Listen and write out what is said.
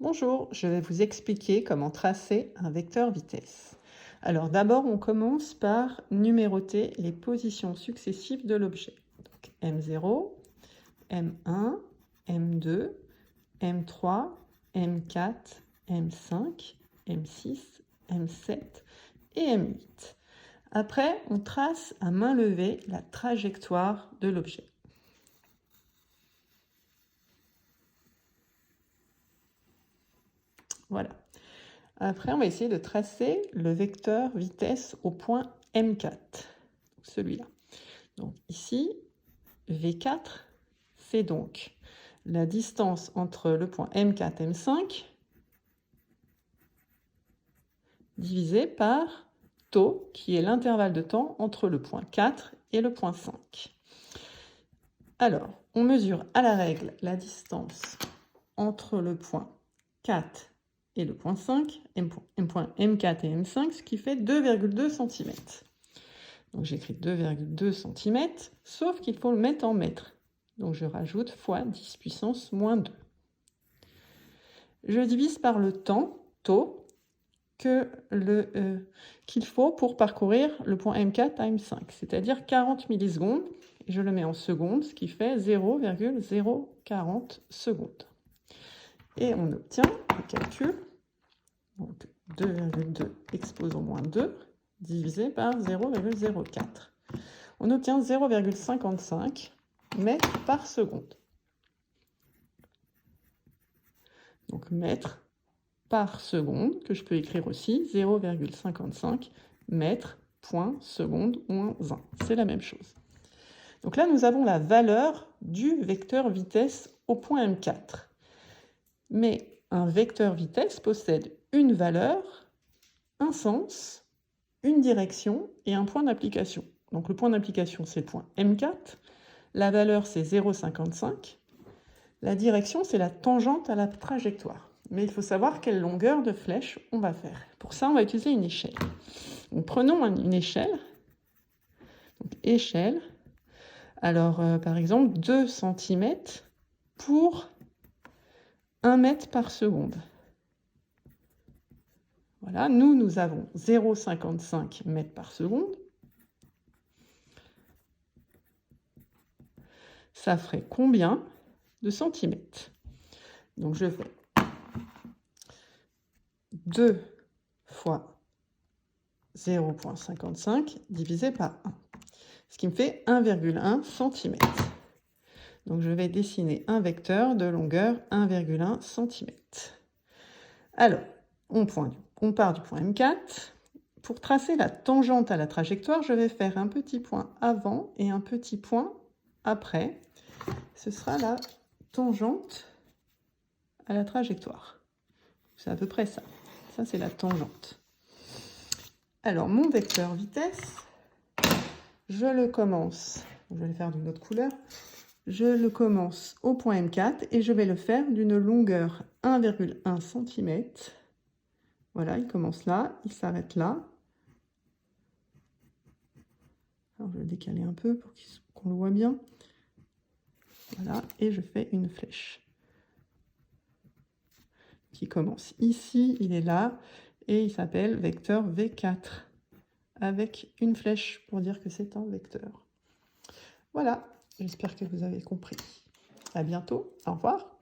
Bonjour, je vais vous expliquer comment tracer un vecteur vitesse. Alors d'abord, on commence par numéroter les positions successives de l'objet. Donc M0, M1, M2, M3, M4, M5, M6, M7 et M8. Après, on trace à main levée la trajectoire de l'objet. Voilà. Après, on va essayer de tracer le vecteur vitesse au point M4, celui-là. Donc ici, V4, c'est donc la distance entre le point M4 et M5 divisé par tau, qui est l'intervalle de temps entre le point 4 et le point 5. Alors, on mesure à la règle la distance entre le point 4 et le point 5, M4 et M5, ce qui fait 2,2 cm. Donc j'écris 2,2 cm, sauf qu'il faut le mettre en mètres. Donc je rajoute fois 10 puissance moins 2. Je divise par le temps, tau, qu'il faut pour parcourir le point M4 à M5, c'est-à-dire 40 millisecondes. Et je le mets en secondes, ce qui fait 0,040 secondes. Et on obtient le calcul, donc 2,2 exposant moins 2, divisé par 0,04. On obtient 0,55 mètres par seconde. Donc mètres par seconde, que je peux écrire aussi 0,55 mètres point seconde moins 1. C'est la même chose. Donc là, nous avons la valeur du vecteur vitesse au point M4. Mais un vecteur vitesse possède une valeur, un sens, une direction et un point d'application. Donc le point d'application, c'est le point M4. La valeur, c'est 0,55. La direction, c'est la tangente à la trajectoire. Mais il faut savoir quelle longueur de flèche on va faire. Pour ça, on va utiliser une échelle. Donc prenons une échelle. Donc échelle. Alors, par exemple, 2 cm pour 1 mètre par seconde. Voilà, nous avons 0,55 mètres par seconde. Ça ferait combien de centimètres? Donc je fais 2 fois 0,55 divisé par 1, ce qui me fait 1,1 cm. Donc je vais dessiner un vecteur de longueur 1,1 cm. Alors, on part du point M4. Pour tracer la tangente à la trajectoire, je vais faire un petit point avant et un petit point après. Ce sera la tangente à la trajectoire. C'est à peu près ça. Ça, c'est la tangente. Alors, mon vecteur vitesse, je le commence, je vais le faire d'une autre couleur, je le commence au point M4 et je vais le faire d'une longueur 1,1 cm. Voilà, il commence là, il s'arrête là. Alors, je vais le décaler un peu pour qu'on le voit bien. Voilà, et je fais une flèche qui commence ici, il est là, et il s'appelle vecteur V4, avec une flèche pour dire que c'est un vecteur. Voilà, j'espère que vous avez compris. À bientôt, au revoir.